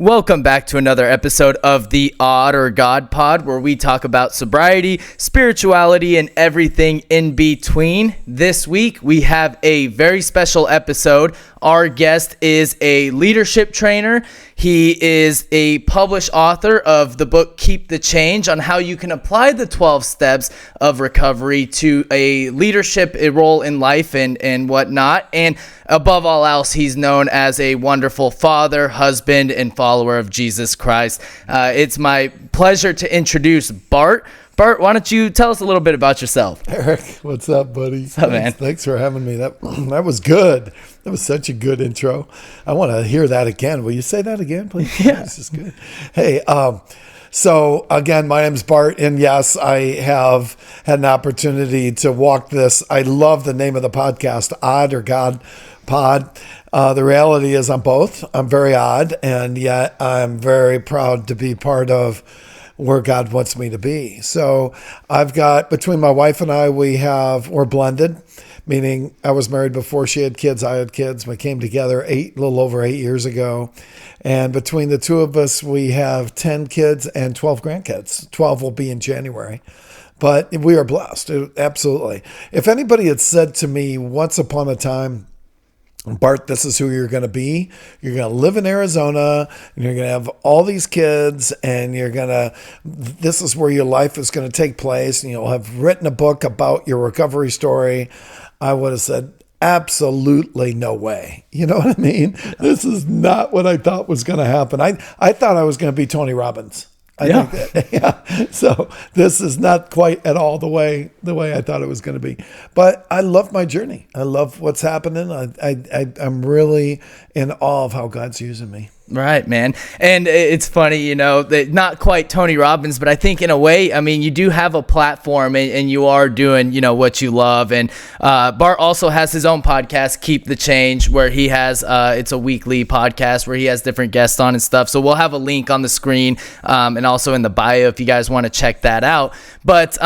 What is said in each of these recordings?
Welcome back to another episode of the Odd or God Pod, where we talk about sobriety, spirituality, and everything in between. This week, we have a very special episode. Our guest is a leadership trainer. He is a published author of the book Keep the Change, on how you can apply the 12 steps of recovery to a leadership role in life and whatnot. And above all else, he's known as a wonderful father, husband, and follower of Jesus Christ. It's my pleasure to introduce Bart. Bart, why don't you tell us a little bit about yourself? Eric, what's up, buddy? What's up, man? Thanks for having me. That was good. That was such a good intro. I want to hear that again. Will you say that again, please? Yeah. This is good. Hey, so again, my name's Bart, and yes, I have had an opportunity to walk this. I love the name of the podcast, Odd or God Pod. The reality is I'm both. I'm very odd, and yet I'm very proud to be part of where God wants me to be. So I've got, between my wife and I, we're blended, meaning I was married before she had kids, I had kids. We came together a little over 8 years ago. And between the two of us, we have 10 kids and 12 grandkids. 12 will be in January. But we are blessed, absolutely. If anybody had said to me once upon a time, Bart, this is who you're going to be. You're going to live in Arizona, and you're going to have all these kids, and this is where your life is going to take place, and you'll have written a book about your recovery story. I would have said, absolutely no way. You know what I mean? This is not what I thought was going to happen. I thought I was going to be Tony Robbins. I think that. So this is not quite at all the way I thought it was going to be. But I love my journey. I love what's happening. I'm really in awe of how God's using me. Right, man. And it's funny, that not quite Tony Robbins, but I think in a way, I mean, you do have a platform and you are doing, what you love. And Bart also has his own podcast, Keep the Change, where he has, it's a weekly podcast where he has different guests on and stuff. So we'll have a link on the screen and also in the bio if you guys want to check that out. But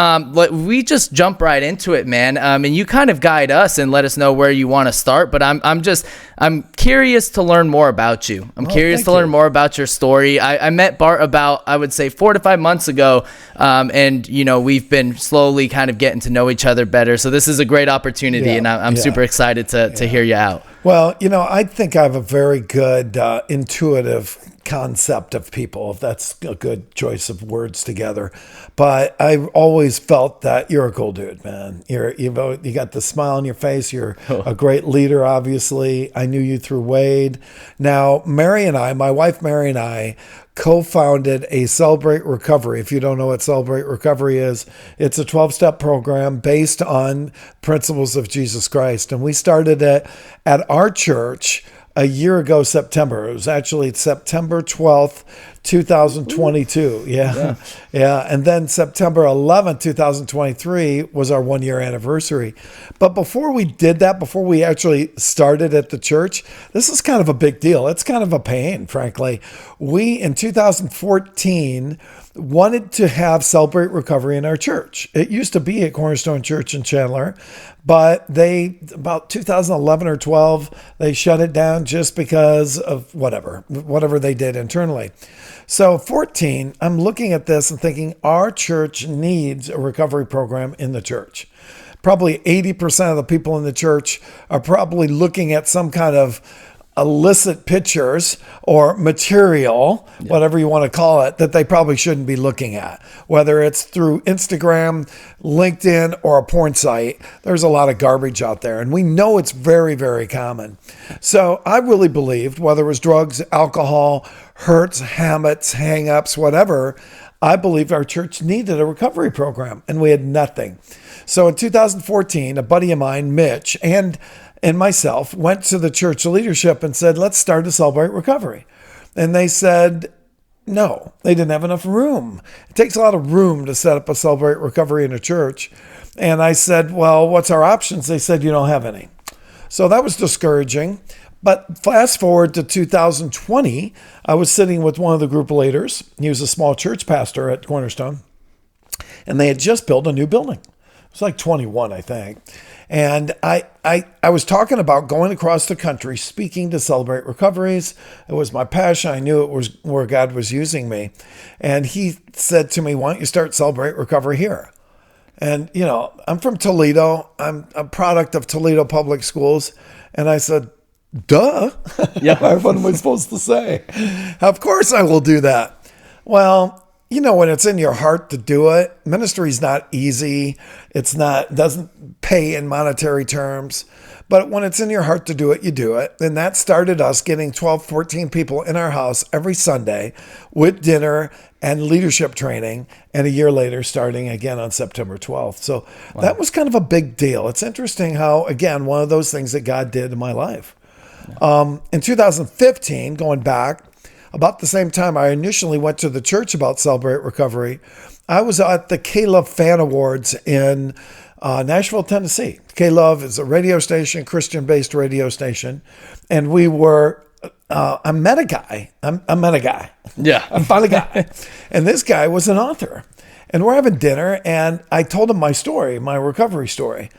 we just jump right into it, man. And you kind of guide us and let us know where you want to start. But I'm curious to learn more about you. I'm curious to learn more about your story. I met Bart about, I would say, 4 to 5 months ago. And, we've been slowly kind of getting to know each other better. So this is a great opportunity, and I'm super excited to hear you out. Well, I think I have a very good intuitive concept of people, if that's a good choice of words together. But I've always felt that you're a cool dude, man. You got the smile on your face. You're a great leader, obviously. I knew you through Wade. Now, my wife Mary and I co-founded a Celebrate Recovery. If you don't know what Celebrate Recovery is, it's a 12-step program based on principles of Jesus Christ. And we started it at our church a year ago, September. It was actually September 12th, 2022. Yeah. And then September 11th, 2023 was our 1-year anniversary. But before we did that, before we actually started at the church, this is kind of a big deal. It's kind of a pain, frankly. We, in 2014, wanted to have Celebrate Recovery in our church. It used to be at Cornerstone Church in Chandler, but about 2011 or 12, they shut it down just because of whatever they did internally. So 14, I'm looking at this and thinking our church needs a recovery program in the church. Probably 80% of the people in the church are probably looking at some kind of illicit pictures or material, whatever you want to call it, that they probably shouldn't be looking at. Whether it's through Instagram, LinkedIn, or a porn site, there's a lot of garbage out there. And we know it's very, very common. So I really believed, whether it was drugs, alcohol, hurts, habits, hang-ups, whatever, I believed our church needed a recovery program, and we had nothing. So in 2014, a buddy of mine, Mitch, and myself went to the church leadership and said, let's start a Celebrate Recovery. And they said, no, they didn't have enough room. It takes a lot of room to set up a Celebrate Recovery in a church. And I said, well, what's our options? They said, you don't have any. So that was discouraging. But fast forward to 2020, I was sitting with one of the group leaders. He was a small church pastor at Cornerstone. And they had just built a new building. was like 21, I think. And I was talking about going across the country, speaking to Celebrate Recoveries. It was my passion. I knew it was where God was using me. And he said to me, why don't you start Celebrate Recovery here? And, you know, I'm from Toledo. I'm a product of Toledo Public Schools. And I said, duh. Yeah. What am I supposed to say? Of course I will do that. Well, you know, when it's in your heart to do it, ministry is not easy. Doesn't pay in monetary terms. But when it's in your heart to do it, you do it. And that started us getting 12, 14 people in our house every Sunday with dinner and leadership training. And a year later, starting again on September 12th. So that was kind of a big deal. It's interesting how, again, one of those things that God did in my life. In 2015, going back, about the same time I initially went to the church about Celebrate Recovery, I was at the K-Love Fan Awards in Nashville, Tennessee. K-Love is a radio station, Christian-based radio station. And we were, I met a guy. Yeah. I found a guy. And this guy was an author. And we're having dinner, and I told him my story, my recovery story.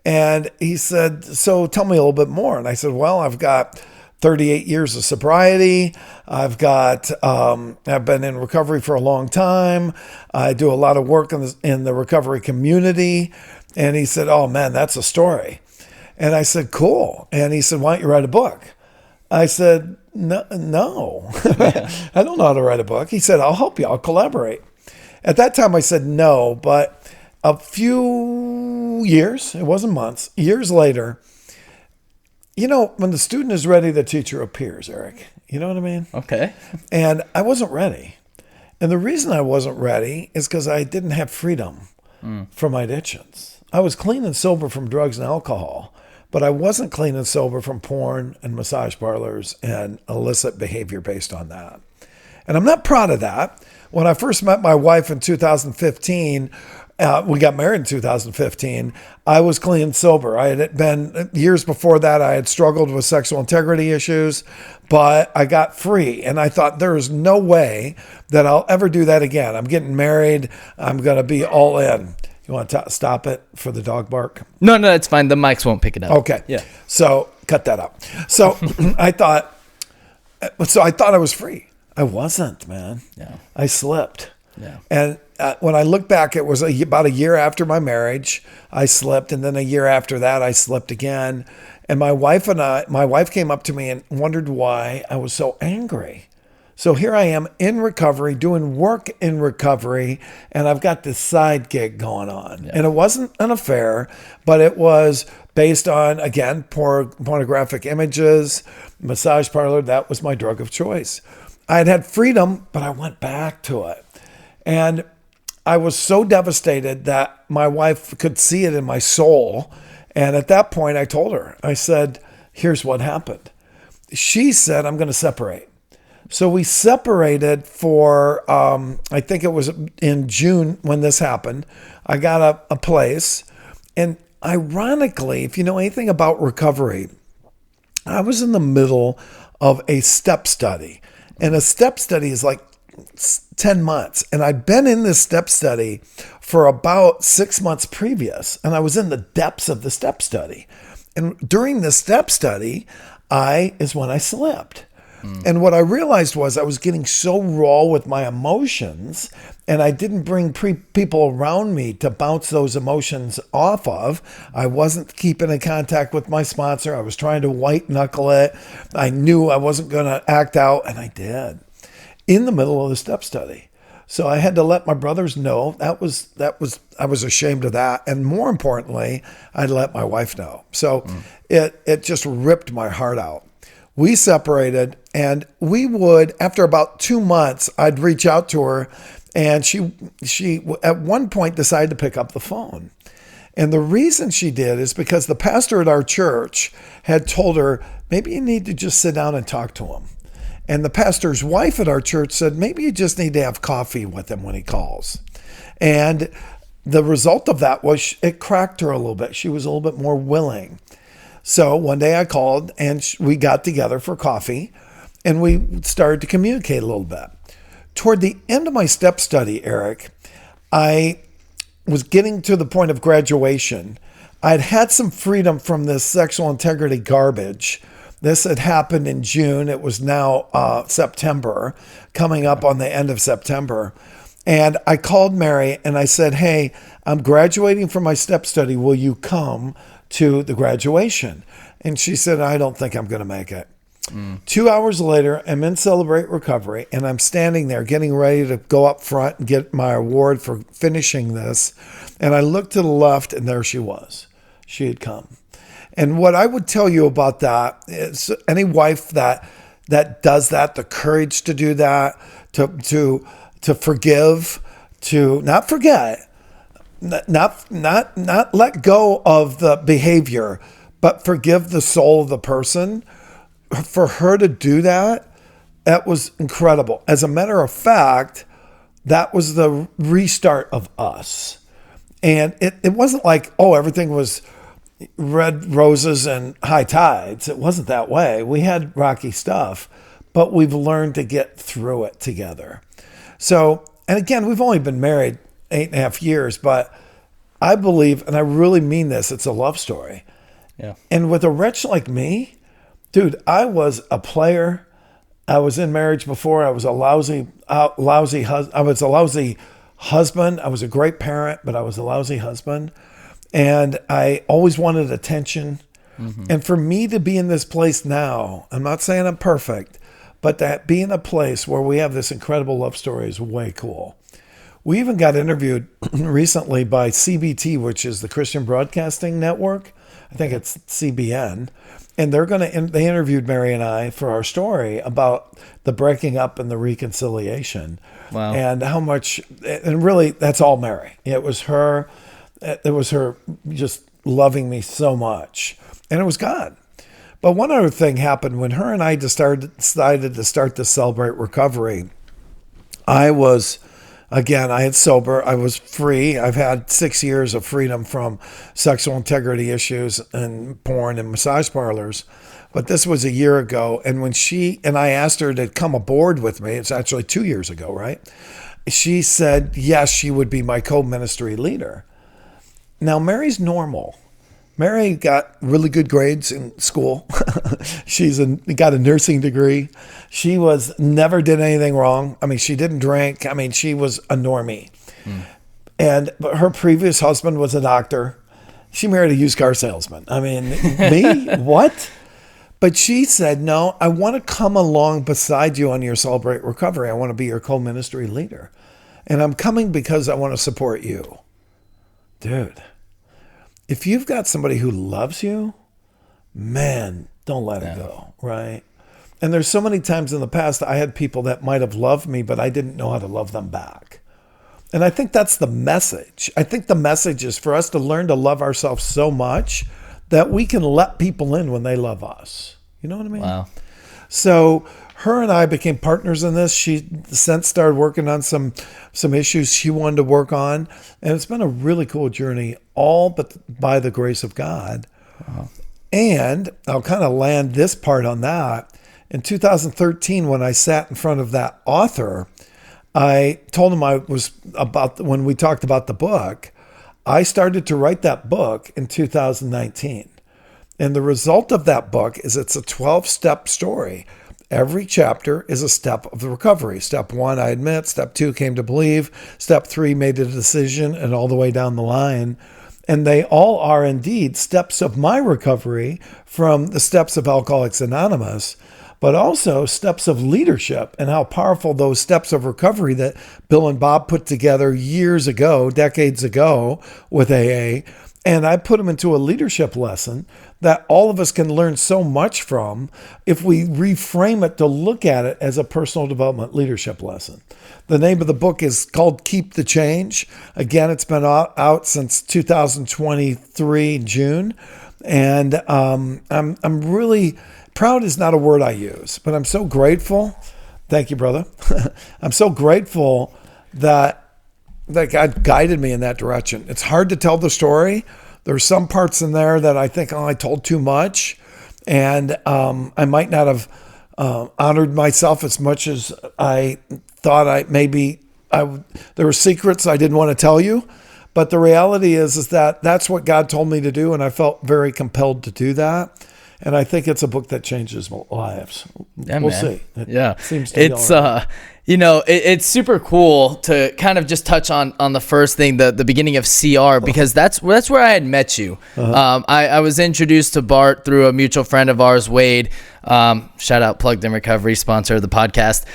And he said, so tell me a little bit more. And I said, well, I've got 38 years of sobriety. I've been in recovery for a long time. I do a lot of work in the recovery community. And he said, oh man, that's a story. And I said, cool. And he said, why don't you write a book? I said, no, I don't know how to write a book. He said, I'll help you. I'll collaborate. At that time I said no, but a few years, it wasn't months, years later, you know, when the student is ready, the teacher appears, Eric. You know what I mean? Okay. And I wasn't ready. And the reason I wasn't ready is because I didn't have freedom from my addictions. I was clean and sober from drugs and alcohol, but I wasn't clean and sober from porn and massage parlors and illicit behavior based on that. And I'm not proud of that. When I first met my wife in 2015, we got married in 2015. I was clean and sober. I had been, years before that, I had struggled with sexual integrity issues, but I got free. And I thought there is no way that I'll ever do that again. I'm getting married. I'm going to be all in. You want to stop it for the dog bark? No, it's fine. The mics won't pick it up. Okay. Yeah. So cut that up. So I thought I was free. I wasn't, man. Yeah. I slipped. Yeah. And when I look back, it was about a year after my marriage, I slipped. And then a year after that, I slipped again. And my wife came up to me and wondered why I was so angry. So here I am in recovery, doing work in recovery, and I've got this side gig going on. Yeah. And it wasn't an affair, but it was based on, again, pornographic images, massage parlor. That was my drug of choice. I had freedom, but I went back to it. And I was so devastated that my wife could see it in my soul. And at that point, I told her, I said, here's what happened. She said, I'm going to separate. So we separated for, I think it was in June when this happened. I got a place. And ironically, if you know anything about recovery, I was in the middle of a step study. And a step study is like 10 months. And I'd been in this step study for about 6 months previous. And I was in the depths of the step study. And during the step study, is when I slipped. And what I realized was I was getting so raw with my emotions, and I didn't bring people around me to bounce those emotions off of. I wasn't keeping in contact with my sponsor. I was trying to white knuckle it. I knew I wasn't going to act out, and I did in the middle of the step study. So I had to let my brothers know I was ashamed of that. And more importantly, I let my wife know. So it just ripped my heart out. We separated, and we would, after about 2 months, I'd reach out to her, and she at one point decided to pick up the phone. And the reason she did is because the pastor at our church had told her, maybe you need to just sit down and talk to him. And the pastor's wife at our church said, maybe you just need to have coffee with him when he calls. And the result of that was it cracked her a little bit. She was a little bit more willing. So one day I called and we got together for coffee and we started to communicate a little bit. Toward the end of my step study, Eric, I was getting to the point of graduation. I'd had some freedom from this sexual integrity garbage. This had happened in June. It was now September, coming up on the end of September. And I called Mary and I said, hey, I'm graduating from my step study. Will you come to the graduation? And she said, I don't think I'm going to make it. 2 hours later, I'm in Celebrate Recovery, and I'm standing there getting ready to go up front and get my award for finishing this. And I looked to the left, and there she was. She had come. And what I would tell you about that is any wife that does that, the courage to do that, to forgive, to not forget, not let go of the behavior, but forgive the soul of the person. For her to do that, that was incredible. As a matter of fact, that was the restart of us. And it wasn't like, oh, everything was red roses and high tides. It wasn't that way. We had rocky stuff, but we've learned to get through it together. So, and again, we've only been married 8.5 years, but I believe, and I really mean this, it's a love story. Yeah. And with a wretch like me, dude, I was a player. I was in marriage before. I was a lousy husband. I was a lousy husband. I was a great parent, but I was a lousy husband. And I always wanted attention. Mm-hmm. And for me to be in this place now, I'm not saying I'm perfect, but that be in a place where we have this incredible love story is way cool. We even got interviewed recently by CBT, which is the Christian Broadcasting Network. I think it's CBN. And they interviewed Mary and I for our story about the breaking up and the reconciliation. Wow. And how much, and really that's all Mary. It was her just loving me so much. And it was God. But one other thing happened when her and I decided to start to Celebrate Recovery. I had sober. I was free. I've had 6 years of freedom from sexual integrity issues and porn and massage parlors. But this was a year ago. And when I asked her to come aboard with me, it's actually 2 years ago, right? She said, yes, she would be my co-ministry leader. Now, Mary's normal. Mary got really good grades in school. She's got a nursing degree. She never did anything wrong. I mean, she didn't drink. I mean, she was a normie. But her previous husband was a doctor. She married a used car salesman. I mean, me? What? But she said, no, I want to come along beside you on your Celebrate Recovery. I want to be your co-ministry leader. And I'm coming because I want to support you. Dude. If you've got somebody who loves you, man, don't let it go, right? And there's so many times in the past I had people that might have loved me, but I didn't know how to love them back. And I think that's the message. I think the message is for us to learn to love ourselves so much that we can let people in when they love us. You know what I mean? Wow. So her and I became partners in this. She since started working on some issues she wanted to work on. And it's been a really cool journey, all but by the grace of God. Wow. And I'll kind of land this part on that. In 2013, when I sat in front of that author, I told him when we talked about the book, I started to write that book in 2019. And the result of that book is it's a 12-step story. Every chapter is a step of the recovery. Step 1, I admit. Step 2, came to believe. Step 3, made a decision, and all the way down the line. And they all are indeed steps of my recovery from the steps of Alcoholics Anonymous, but also steps of leadership and how powerful those steps of recovery that Bill and Bob put together years ago, decades ago with AA. And I put them into a leadership lesson that all of us can learn so much from if we reframe it to look at it as a personal development leadership lesson. The name of the book is called Keep the Change. Again, it's been out since 2023, June. And I'm really, proud is not a word I use, but I'm so grateful. Thank you, brother. I'm so grateful that God guided me in that direction. It's hard to tell the story. There's some parts in there that I think, I told too much. And I might not have honored myself as much as I thought there were secrets I didn't want to tell you. But the reality is that that's what God told me to do, and I felt very compelled to do that. And I think it's a book that changes lives. Yeah, we'll man. see. Seems to be all right. It's super cool to kind of just touch on the first thing, the beginning of CR, because that's where I had met you. I was introduced to Bart through a mutual friend of ours, Wade. Shout out Plugged in Recovery, sponsor of the podcast.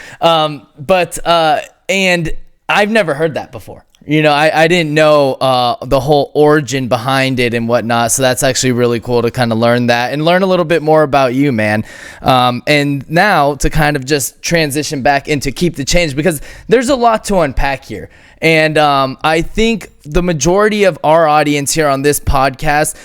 And I've never heard that before. I didn't know the whole origin behind it and whatnot. So that's actually really cool to kind of learn that and learn a little bit more about you, man. And now to kind of just transition back into Keep the Change, because there's a lot to unpack here. And I think the majority of our audience here on this podcast,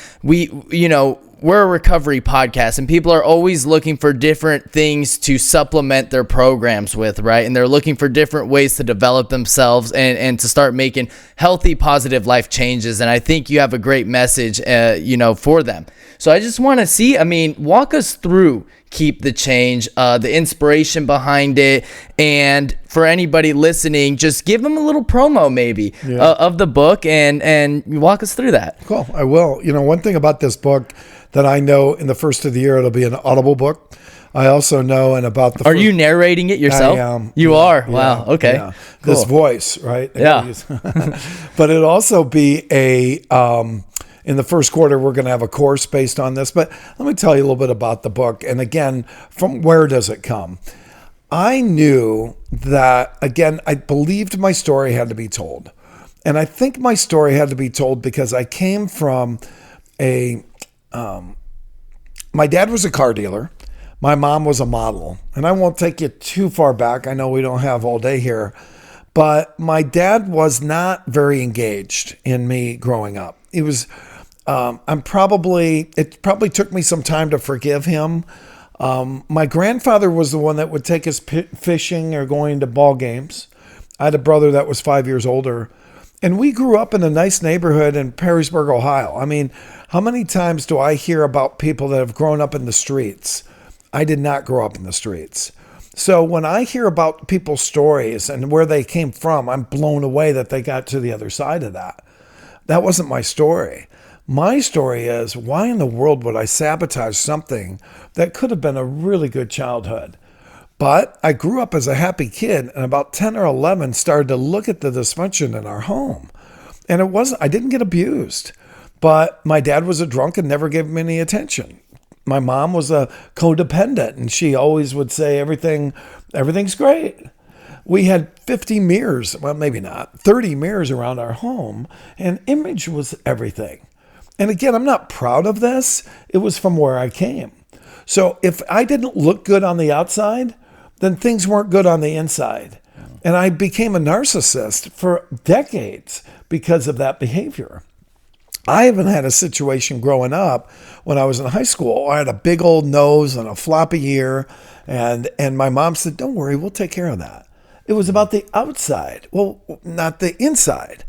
we're a recovery podcast, and people are always looking for different things to supplement their programs with, right? And they're looking for different ways to develop themselves and to start making healthy, positive life changes. And I think you have a great message, for them. So I just want to walk us through Keep the Change, the inspiration behind it. And for anybody listening, just give them a little promo maybe of the book and walk us through that. Cool. I will. One thing about this book that I know in the first of the year, it'll be an Audible book. I also know, and about the Are you narrating it yourself? I am. You are? Wow. Okay. Yeah. Cool. This voice, right? Yeah. But it'll also be in the first quarter, we're going to have a course based on this. But let me tell you a little bit about the book. And again, from where does it come? I knew that, again, I believed my story had to be told. And I think my story had to be told because I came from my dad was a car dealer. My mom was a model. And I won't take you too far back. I know we don't have all day here. But my dad was not very engaged in me growing up. It was, it probably took me some time to forgive him. My grandfather was the one that would take us fishing or going to ball games. I had a brother that was 5 years older. And we grew up in a nice neighborhood in Perrysburg, Ohio. I mean, how many times do I hear about people that have grown up in the streets? I did not grow up in the streets. So when I hear about people's stories and where they came from, I'm blown away that they got to the other side of that. That wasn't my story. My story is, why in the world would I sabotage something that could have been a really good childhood? But I grew up as a happy kid, and about 10 or 11 started to look at the dysfunction in our home. And I didn't get abused, but my dad was a drunk and never gave me any attention. My mom was a codependent, and she always would say everything's great. We had 50 mirrors, well, maybe not, 30 mirrors around our home, and image was everything. And again, I'm not proud of this. It was from where I came. So if I didn't look good on the outside, then things weren't good on the inside. And I became a narcissist for decades because of that behavior. I even had a situation growing up when I was in high school. I had a big old nose and a floppy ear, and my mom said, "Don't worry, we'll take care of that." It was about the outside, well, not the inside.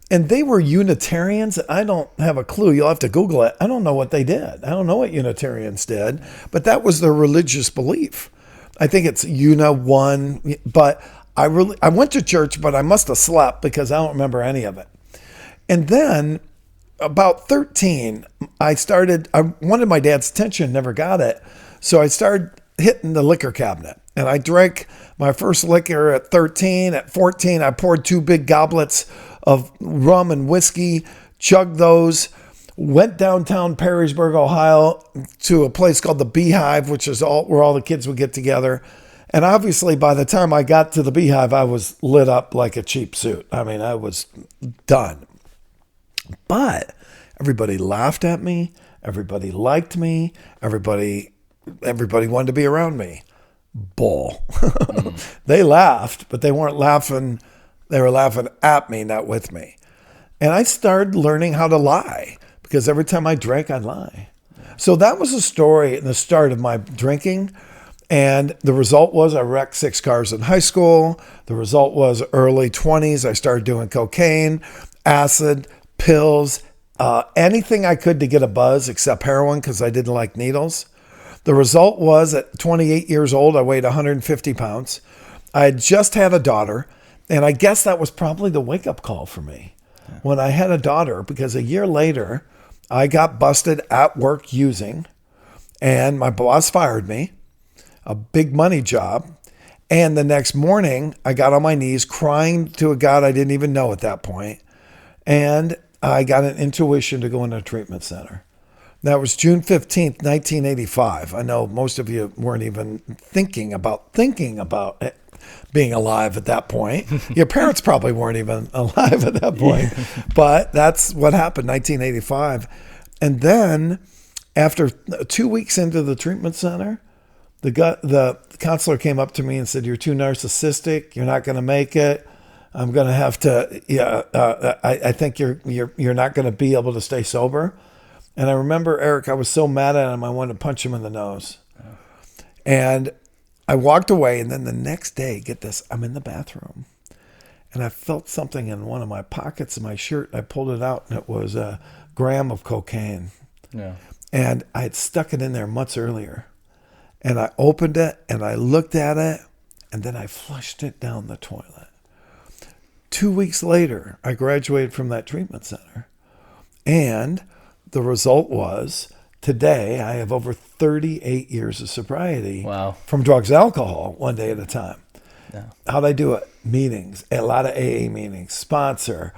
And they were Unitarians. I don't have a clue. You'll have to Google it. I don't know what they did. I don't know what Unitarians did, but that was their religious belief. I think it's one, but I went to church, but I must have slept because I don't remember any of it. And then about 13, I wanted my dad's attention, never got it. So I started hitting the liquor cabinet, and I drank my first liquor at 13. At 14, I poured 2 big goblets of rum and whiskey, chugged those, went downtown Perrysburg, Ohio to a place called the Beehive, which is where all the kids would get together. And obviously by the time I got to the Beehive, I was lit up like a cheap suit. I mean, I was done. But everybody laughed at me. Everybody liked me. Everybody wanted to be around me. Bull. They laughed, but they weren't laughing. They were laughing at me, not with me. And I started learning how to lie because every time I drank, I'd lie. So that was the story and the start of my drinking. And the result was I wrecked 6 cars in high school. The result was early 20s. I started doing cocaine, acid, pills, anything I could to get a buzz except heroin because I didn't like needles. The result was at 28 years old, I weighed 150 pounds. I had just had a daughter, and I guess that was probably the wake-up call for me. when I had a daughter, because a year later I got busted at work using, and my boss fired me, a big money job. And the next morning I got on my knees crying to a God I didn't even know at that point. And I got an intuition to go into a treatment center. That was June 15th, 1985. I know most of you weren't even thinking about it being alive at that point. Your parents probably weren't even alive at that point. But that's what happened, 1985. And then after 2 weeks into the treatment center, the counselor came up to me and said, "You're too narcissistic. You're not going to make it. I'm going to have to, I think you're not going to be able to stay sober." And I remember, Eric, I was so mad at him, I wanted to punch him in the nose. And I walked away, and then the next day, get this, I'm in the bathroom, and I felt something in one of my pockets of my shirt. I pulled it out, and it was a gram of cocaine. Yeah. And I had stuck it in there months earlier. And I opened it, and I looked at it, and then I flushed it down the toilet. 2 weeks later, I graduated from that treatment center. And the result was, today I have over 38 years of sobriety. Wow. From drugs and alcohol, one day at a time. Yeah. How'd I do it? Meetings, a lot of AA meetings, sponsor,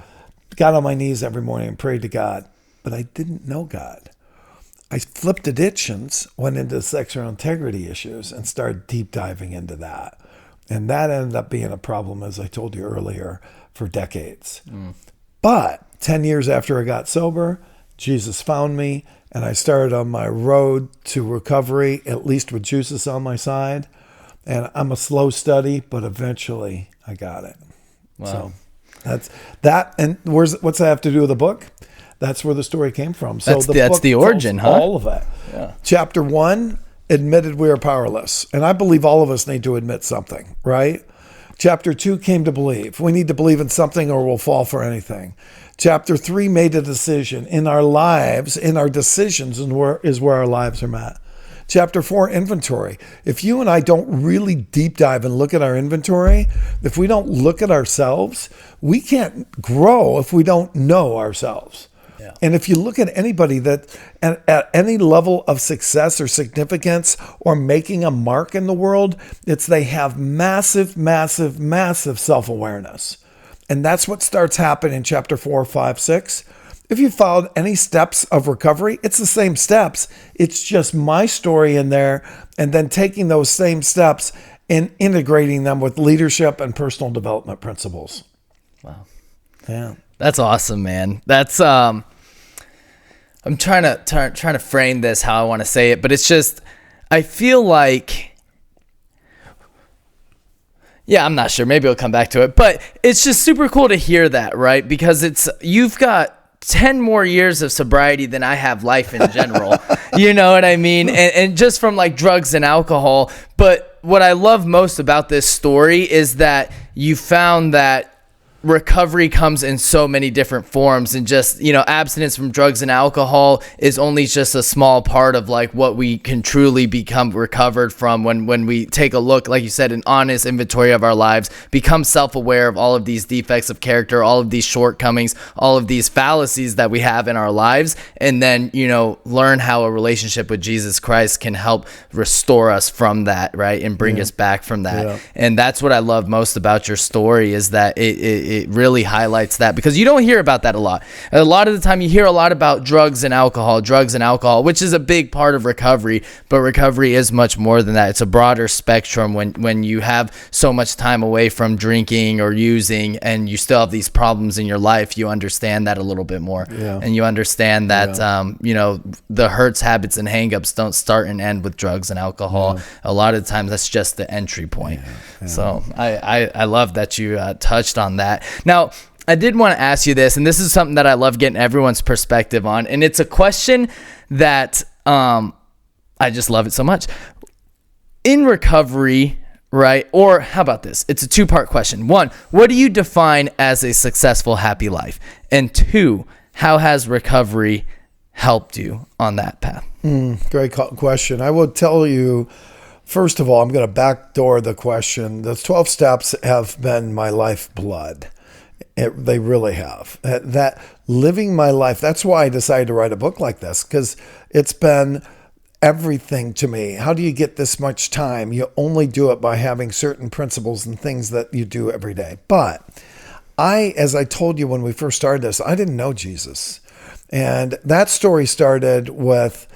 got on my knees every morning and prayed to God. But I didn't know God. I flipped addictions, went into sexual integrity issues, and started deep diving into that. And that ended up being a problem, as I told you earlier, for decades. But 10 years after I got sober, Jesus found me, and I started on my road to recovery, at least with Jesus on my side. And I'm a slow study, but eventually I got it. Wow. So that's that. And what's that have to do with the book? That's where the story came from. So that's the origin, huh? All of it. Yeah. Chapter 1, admitted we are powerless. And I believe all of us need to admit something, right? Chapter 2, came to believe. We need to believe in something or we'll fall for anything. Chapter 3, made a decision. In our lives, in our decisions is where our lives are met. Chapter 4, inventory. If you and I don't really deep dive and look at our inventory, if we don't look at ourselves, we can't grow if we don't know ourselves. Yeah. And if you look at anybody that at any level of success or significance or making a mark in the world, it's they have massive, massive, massive self-awareness. And that's what starts happening in chapter 4, 5, 6. If you followed any steps of recovery, it's the same steps. It's just my story in there, and then taking those same steps and integrating them with leadership and personal development principles. Wow. Yeah. That's awesome, man. That's I'm trying to frame this how I want to say it, but it's just, I feel like, yeah, I'm not sure. Maybe I'll come back to it, but it's just super cool to hear that, right? Because you've got 10 more years of sobriety than I have life in general. You know what I mean? And just from like drugs and alcohol. But what I love most about this story is that you found that recovery comes in so many different forms, and just, you know, abstinence from drugs and alcohol is only just a small part of like what we can truly become recovered from when we take a look, like you said, an honest inventory of our lives, become self-aware of all of these defects of character, all of these shortcomings, all of these fallacies that we have in our lives, and then, you know, learn how a relationship with Jesus Christ can help restore us from that, right, and bring us back from that. Yeah. And that's what I love most about your story, is that it really highlights that, because you don't hear about that a lot. A lot of the time you hear a lot about drugs and alcohol, which is a big part of recovery, but recovery is much more than that. It's a broader spectrum. When you have so much time away from drinking or using, and you still have these problems in your life, you understand that a little bit more. Yeah. And you understand that, you know, the hurts, habits, and hangups don't start and end with drugs and alcohol. Yeah. A lot of times that's just the entry point. Yeah. So I love that you touched on that. Now, I did want to ask you this, and this is something that I love getting everyone's perspective on, and it's a question that I just love it so much. In recovery, right? Or how about this? It's a two-part question. One, what do you define as a successful, happy life? And two, how has recovery helped you on that path? Great question. I will tell you, first of all, I'm going to backdoor the question. Those 12 steps have been my lifeblood. They really have. That living my life, that's why I decided to write a book like this, because it's been everything to me. How do you get this much time? You only do it by having certain principles and things that you do every day. But as I told you when we first started this, I didn't know Jesus. And that story started with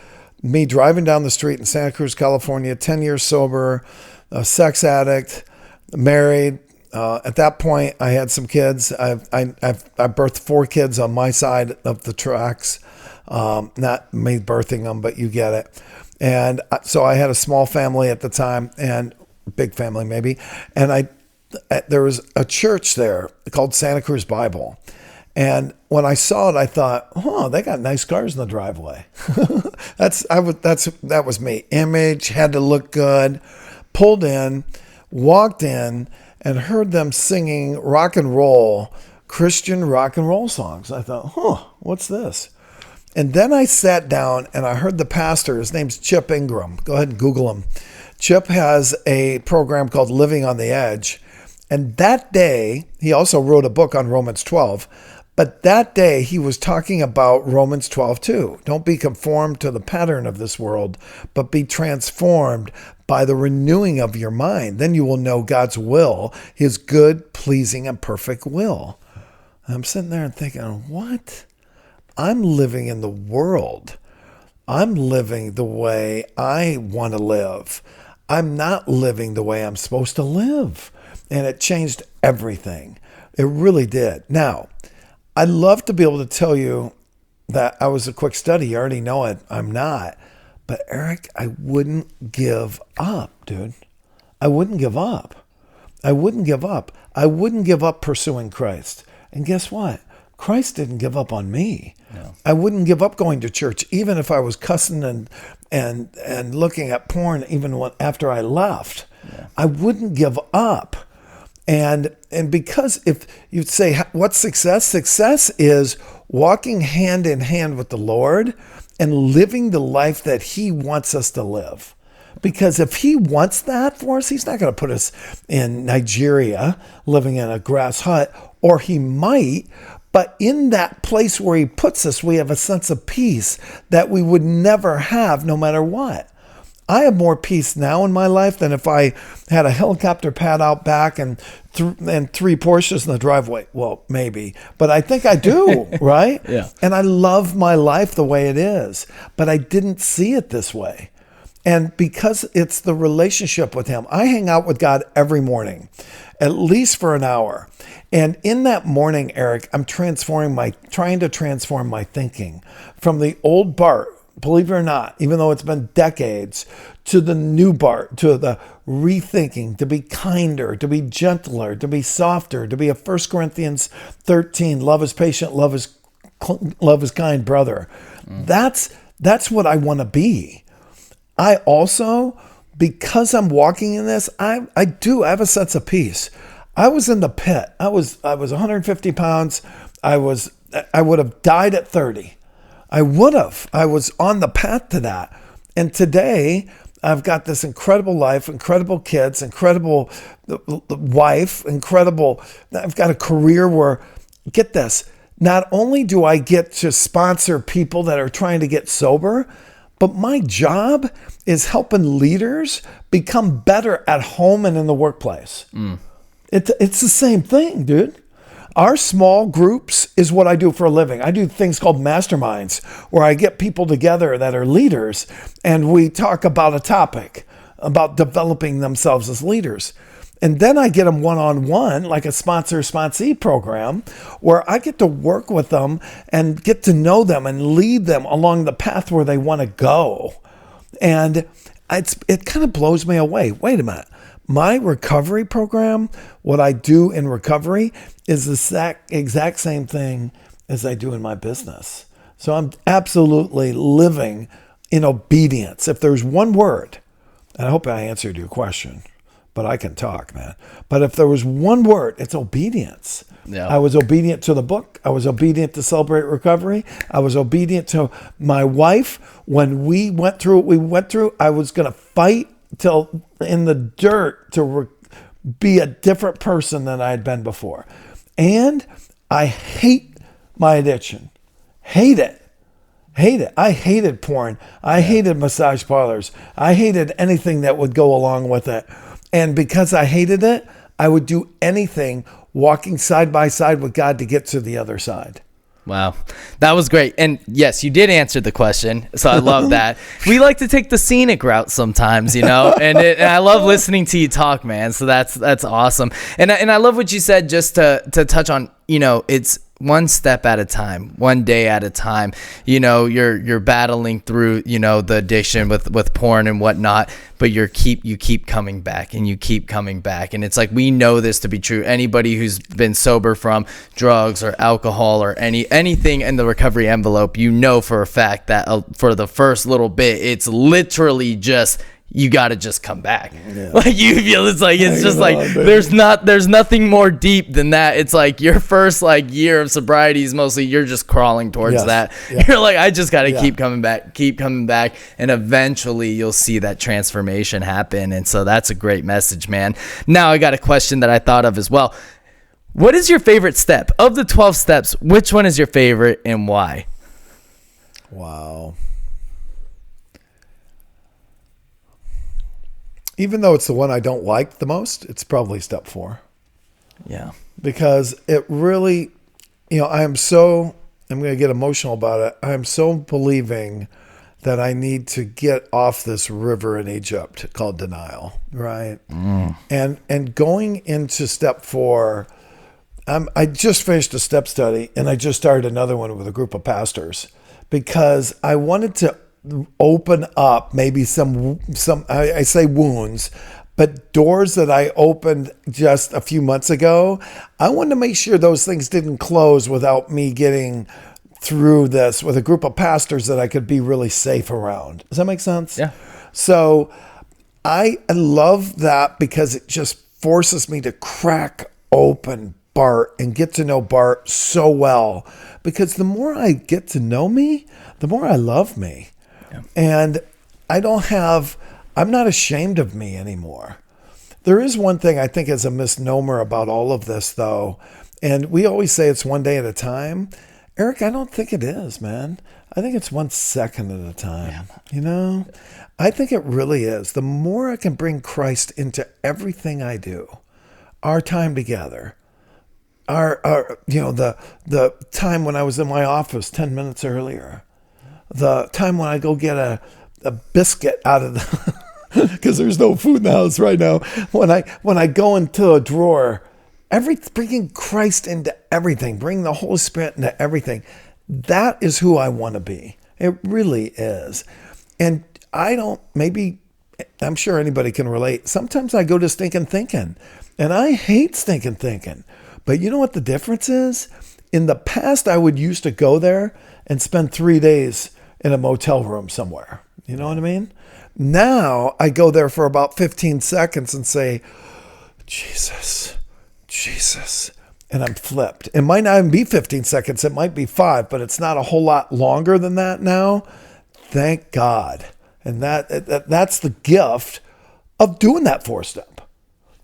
me driving down the street in Santa Cruz, California, 10 years sober, a sex addict, married. At that point, I had some kids. I birthed 4 kids on my side of the tracks. Not me birthing them, but you get it. And so I had a small family at the time, and big family maybe. And there was a church there called Santa Cruz Bible. And when I saw it, I thought, oh, they got nice cars in the driveway. That was me. Image, had to look good. Pulled in, walked in, and heard them singing rock and roll, Christian rock and roll songs. I thought, what's this? And then I sat down and I heard the pastor, his name's Chip Ingram. Go ahead and Google him. Chip has a program called Living on the Edge. And that day, he also wrote a book on Romans 12. But that day, he was talking about Romans 12 too. Don't be conformed to the pattern of this world, but be transformed by the renewing of your mind. Then you will know God's will, his good, pleasing, and perfect will. And I'm sitting there and thinking, what? I'm living in the world. I'm living the way I want to live. I'm not living the way I'm supposed to live. And it changed everything. It really did. Now, I'd love to be able to tell you that I was a quick study. You already know it. I'm not. But Eric, I wouldn't give up, dude. I wouldn't give up. I wouldn't give up. I wouldn't give up pursuing Christ. And guess what? Christ didn't give up on me. No. I wouldn't give up going to church, even if I was cussing and looking at porn, even after I left. Yeah. I wouldn't give up. And because if you'd say, what's success? Success is walking hand in hand with the Lord and living the life that he wants us to live. Because if he wants that for us, he's not going to put us in Nigeria living in a grass hut, or he might. But in that place where he puts us, we have a sense of peace that we would never have no matter what. I have more peace now in my life than if I had a helicopter pad out back and 3 Porsches in the driveway. Well, maybe, but I think I do, right? Yeah. And I love my life the way it is, but I didn't see it this way. And because it's the relationship with him, I hang out with God every morning, at least for an hour. And in that morning, Eric, I'm trying to transform my thinking from the old Bart, believe it or not, even though it's been decades, to the new Bart, to the rethinking, to be kinder, to be gentler, to be softer, to be a 1 Corinthians 13, love is patient, love is kind brother. That's what I want to be. I also, because I'm walking in this, I have a sense of peace. I was in the pit. I was 150 pounds. I would have died at 30. I would have. I was on the path to that. And today, I've got this incredible life, incredible kids, incredible wife, I've got a career where, get this, not only do I get to sponsor people that are trying to get sober, but my job is helping leaders become better at home and in the workplace. It's the same thing, dude. Our small groups is what I do for a living. I do things called masterminds, where I get people together that are leaders and we talk about a topic, about developing themselves as leaders. And then I get them one-on-one, like a sponsor-sponsee program, where I get to work with them and get to know them and lead them along the path where they want to go. And it kind of blows me away. Wait a minute. My recovery program, what I do in recovery, is the exact same thing as I do in my business. So I'm absolutely living in obedience. If there's one word, and I hope I answered your question, but I can talk, man. But if there was one word, it's obedience. Yeah. I was obedient to the book. I was obedient to Celebrate Recovery. I was obedient to my wife. When we went through what we went through, I was going to fight till in the dirt to be a different person than I had been before. And I hate my addiction. Hate it. Hate it. I hated porn. I hated massage parlors. I hated anything that would go along with it. And because I hated it, I would do anything walking side by side with God to get to the other side. Wow. That was great. And yes, you did answer the question. So I love that. We like to take the scenic route sometimes, and I love listening to you talk, man. So that's awesome. And I love what you said, just to touch on, it's one step at a time, one day at a time. You're battling through, the addiction with porn and whatnot, but you keep coming back and you keep coming back. And it's like, we know this to be true. Anybody who's been sober from drugs or alcohol or anything in the recovery envelope, for a fact that for the first little bit, it's literally just, you got to just come back. Yeah. Like you feel there's nothing more deep than that. It's like your first year of sobriety is mostly you're just crawling towards that. Yeah. You're like, I just got to keep coming back. And eventually you'll see that transformation happen. And so that's a great message, man. Now I got a question that I thought of as well. What is your favorite step of the 12 steps? Which one is your favorite and why? Wow. Even though it's the one I don't like the most, it's probably step 4. Yeah. Because it really, I'm going to get emotional about it. I'm so believing that I need to get off this river in Egypt called denial, right? And going into step 4, I just finished a step study and I just started another one with a group of pastors because I wanted to open up maybe some I say wounds, but doors that I opened just a few months ago. I wanted to make sure those things didn't close without me getting through this with a group of pastors that I could be really safe around. Does that make sense? Yeah. So I love that because it just forces me to crack open Bart and get to know Bart so well, because the more I get to know me, the more I love me. Yeah. And I'm not ashamed of me anymore. There is one thing I think is a misnomer about all of this, though. And we always say it's one day at a time. Eric, I don't think it is, man. I think it's 1 second at a time. Yeah. I think it really is. The more I can bring Christ into everything I do, our time together, the time when I was in my office 10 minutes earlier, the time when I go get a biscuit out of the because there's no food in the house right now. When I go into a drawer, bringing Christ into everything, bringing the Holy Spirit into everything, that is who I want to be. It really is. And I'm sure anybody can relate. Sometimes I go to stinking thinking, and I hate stinking thinking. But you know what the difference is? In the past, I would used to go there and spend 3 days in a motel room somewhere. You know what I mean? Now I go there for about 15 seconds and say, Jesus, and I'm flipped. It might not even be 15 seconds. It might be 5, but it's not a whole lot longer than that now. Thank God. And that's the gift of doing that 4-step.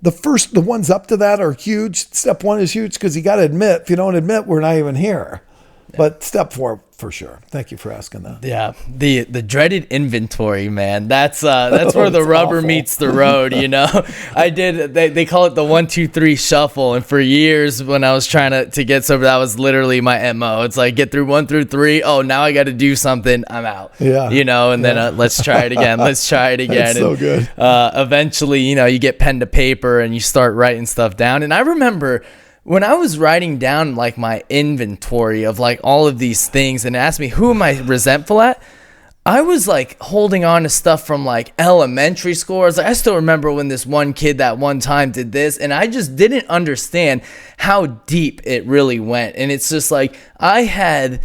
The ones up to that are huge. Step 1 is huge because you got to admit, if you don't admit, we're not even here. Yeah. But step 4, for sure. Thank you for asking that. Yeah, the dreaded inventory, man. That's where the rubber meets the road. They call it the 1, 2, 3 shuffle. And for years, when I was trying to get sober, that was literally my MO. It's like, get through 1 through 3. Oh, now I got to do something. I'm out. Yeah. And then let's try it again. Let's try it again. That's so good. Eventually, you get pen to paper and you start writing stuff down. And I remember when I was writing down my inventory of all of these things and asked me, who am I resentful at? I was holding on to stuff from elementary school. I still remember when this one kid that one time did this, and I just didn't understand how deep it really went. And it's just I had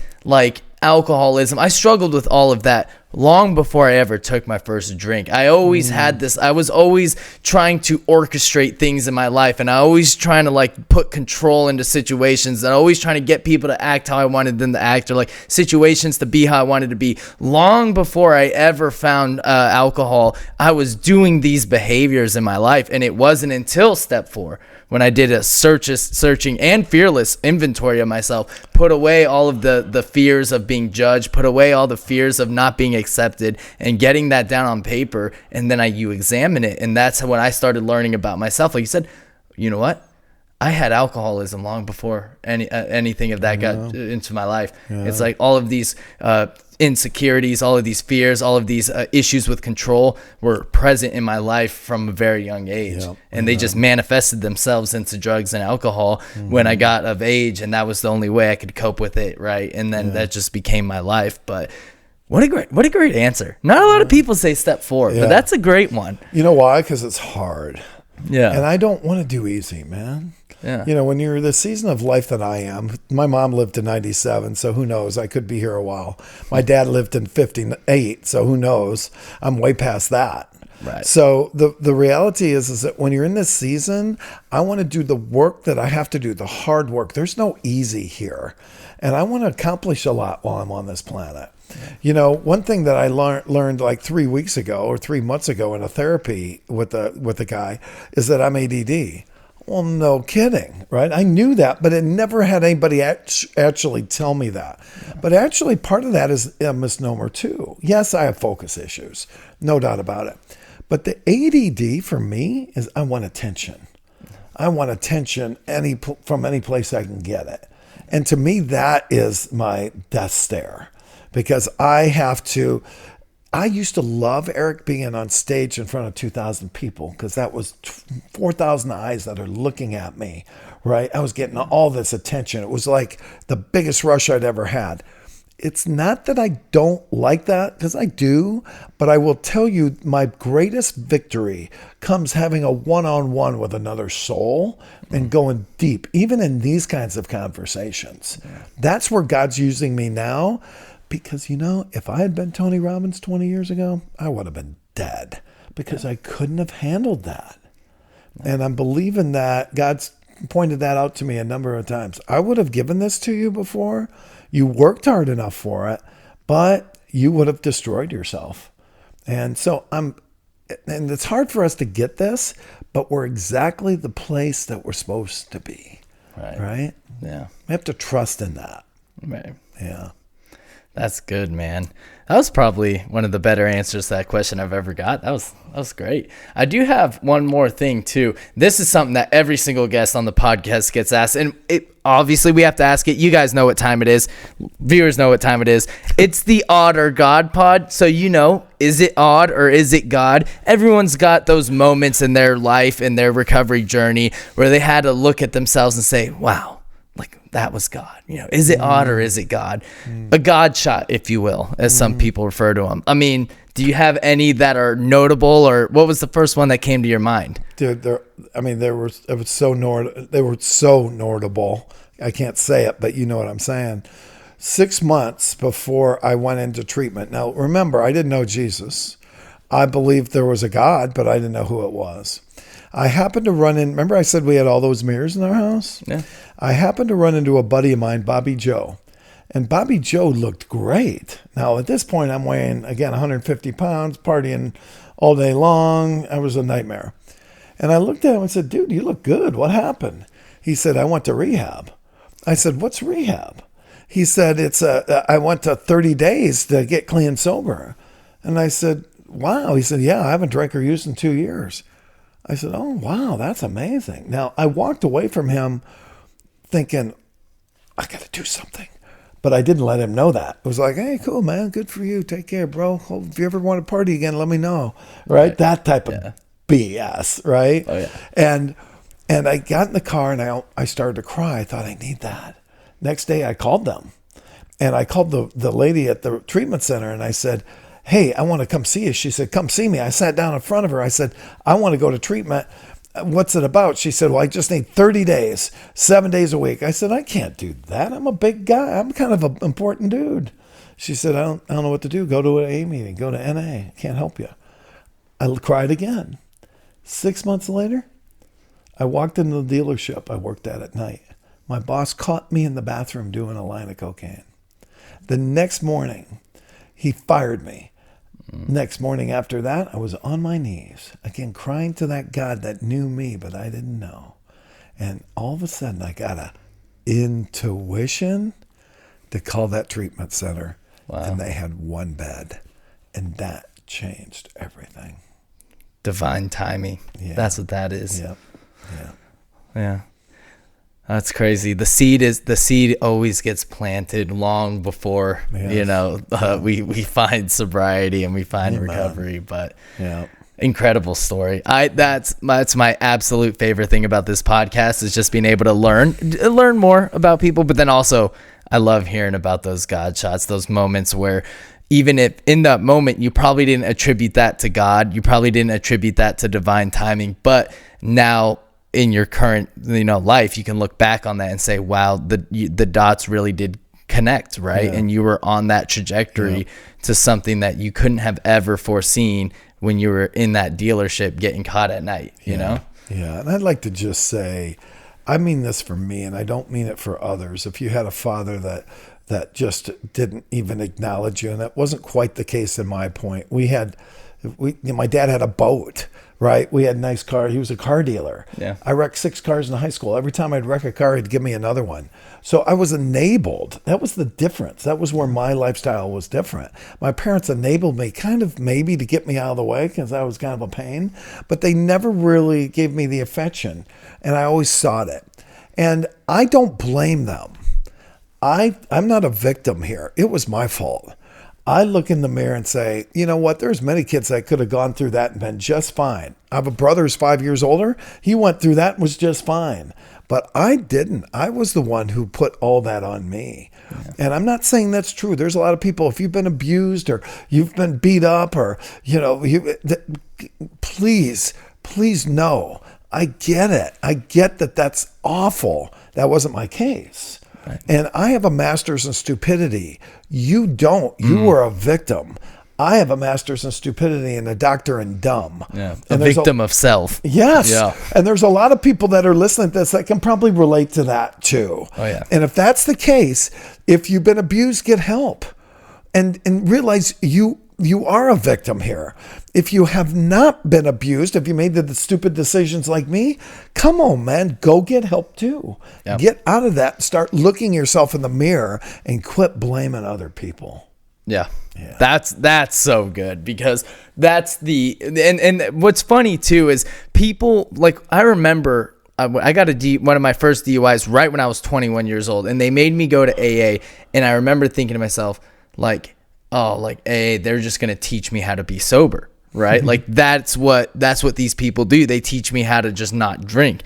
alcoholism. I struggled with all of that long before I ever took my first drink. I always had this, I was always trying to orchestrate things in my life, and I always trying to like put control into situations, and always trying to get people to act how I wanted them to act, or like situations to be how I wanted to be. Long before I ever found alcohol, I was doing these behaviors in my life, and it wasn't until step 4, when I did a searching and fearless inventory of myself, put away all of the fears of being judged, put away all the fears of not being accepted, and getting that down on paper, and then you examine it, and that's when I started learning about myself. Like you said, you know what? I had alcoholism long before anything of that got into my life. Yeah. It's like all of these insecurities, all of these fears, all of these issues with control were present in my life from a very young age. Yep. And they just manifested themselves into drugs and alcohol when I got of age, and that was the only way I could cope with it, right? And then that just became my life. But what a great answer. Not a lot of people say step 4, but that's a great one. You know why? Because it's hard. Yeah. And I don't want to do easy, man. Yeah. You know, when you're the season of life that I am, my mom lived to 97, so who knows? I could be here a while. My dad lived in 58, so who knows? I'm way past that. Right. So the reality is that when you're in this season, I want to do the work that I have to do, the hard work. There's no easy here. And I want to accomplish a lot while I'm on this planet. You know, one thing that I learned like 3 weeks ago or 3 months ago in a therapy with a guy is that I'm ADD. Well, no kidding, right? I knew that, but it never had anybody actually tell me that. But actually, part of that is a misnomer too. Yes, I have focus issues, no doubt about it. But the ADD for me is I want attention. I want attention from any place I can get it. And to me, that is my death stare, because I used to love, Eric, being on stage in front of 2,000 people, because that was 4,000 eyes that are looking at me, right? I was getting all this attention. It was like the biggest rush I'd ever had. It's not that I don't like that, because I do, but I will tell you my greatest victory comes having a one-on-one with another soul and going deep, even in these kinds of conversations. That's where God's using me now. Because, you know, if I had been Tony Robbins 20 years ago, I would have been dead, because I couldn't have handled that. And I'm believing that God's pointed that out to me a number of times. I would have given this to you before. You worked hard enough for it, but you would have destroyed yourself. And so and it's hard for us to get this, but we're exactly the place that we're supposed to be. Right? Yeah. We have to trust in that. Right. Yeah. That's good, man. That was probably one of the better answers to that question I've ever got. That was great. I do have one more thing too. This is something that every single guest on the podcast gets asked, and obviously we have to ask it. You guys know what time it is. Viewers know what time it is. It's the Odd or God pod. So is it odd or is it God? Everyone's got those moments in their life, in their recovery journey, where they had to look at themselves and say, wow, like that was God. Is it odd or is it God? A God shot, if you will, as some people refer to them. I mean, do you have any that are notable, or what was the first one that came to your mind? Dude, they were so notable. I can't say it, but you know what I'm saying. 6 months before I went into treatment. Now, remember, I didn't know Jesus. I believed there was a God, but I didn't know who it was. I happened to run in, remember I said we had all those mirrors in our house? Yeah. I happened to run into a buddy of mine, Bobby Joe. And Bobby Joe looked great. Now, at this point, I'm weighing, again, 150 pounds, partying all day long. I was a nightmare. And I looked at him and said, dude, you look good. What happened? He said, I went to rehab. I said, what's rehab? He said, I went to 30 days to get clean and sober. And I said, wow. He said, yeah, I haven't drank or used in 2 years. I said, oh, wow, that's amazing. Now, I walked away from him thinking, I got to do something. But I didn't let him know that. It was like, hey, cool, man. Good for you. Take care, bro. If you ever want to party again, let me know. Right? That type of BS, right? Oh, yeah. And I got in the car and I started to cry. I thought, I need that. Next day, I called them. And I called the lady at the treatment center and I said, hey, I want to come see you. She said, come see me. I sat down in front of her. I said, I want to go to treatment. what's it about? She said, well, I just need 30 days, 7 days a week. I said, I can't do that. I'm a big guy. I'm kind of an important dude. She said, I don't know what to do. Go to an A meeting. Go to NA. Can't help you. I cried again. 6 months later, I walked into the dealership I worked at night. My boss caught me in the bathroom doing a line of cocaine. The next morning, he fired me. Next morning after that, I was on my knees, again, crying to that God that knew me, but I didn't know. And all of a sudden, I got a intuition to call that treatment center. Wow. And they had one bed. And that changed everything. Divine timing. Yeah. That's what that is. Yep. Yeah. Yeah. That's crazy. The seed always gets planted long before, yes. We find sobriety and we find recovery, but yeah. Incredible story. That's my absolute favorite thing about this podcast is just being able to learn more about people. But then also I love hearing about those God shots, those moments where even if in that moment you probably didn't attribute that to God, you probably didn't attribute that to divine timing, but now in your current, life, you can look back on that and say, wow, the dots really did connect, right? Yeah. And you were on that trajectory to something that you couldn't have ever foreseen when you were in that dealership getting caught at night, you know? Yeah. And I'd like to just say, I mean this for me, and I don't mean it for others. If you had a father that just didn't even acknowledge you, and that wasn't quite the case in my point. My dad had a boat. Right. We had a nice car. He was a car dealer. Yeah. I wrecked 6 cars in high school. Every time I'd wreck a car, he'd give me another one. So I was enabled. That was the difference. That was where my lifestyle was different. My parents enabled me kind of maybe to get me out of the way because I was kind of a pain, but they never really gave me the affection. And I always sought it. And I don't blame them. I'm not a victim here. It was my fault. I look in the mirror and say, you know what? There's many kids that could have gone through that and been just fine. I have a brother who's 5 years older. He went through that and was just fine. But I didn't. I was the one who put all that on me. Yeah. And I'm not saying that's true. There's a lot of people, if you've been abused or you've been beat up or, please know. I get it. I get that that's awful. That wasn't my case. Right. And I have a master's in stupidity. You don't. You were a victim. I have a master's in stupidity and a doctor in dumb. Yeah. A victim of self. Yes. Yeah. And there's a lot of people that are listening to this that can probably relate to that too. Oh, yeah. And if that's the case, if you've been abused, get help. And realize you are a victim here. If you have not been abused, if you made the stupid decisions like me, come on, man, go get help too. Yep. Get out of that. Start looking yourself in the mirror and quit blaming other people. Yeah. That's so good because that's and what's funny too is people like, I remember I got one of my first DUIs right when I was 21 years old and they made me go to AA. And I remember thinking to myself like, oh, like, AA, they're just going to teach me how to be sober, right? Like that's what these people do. They teach me how to just not drink.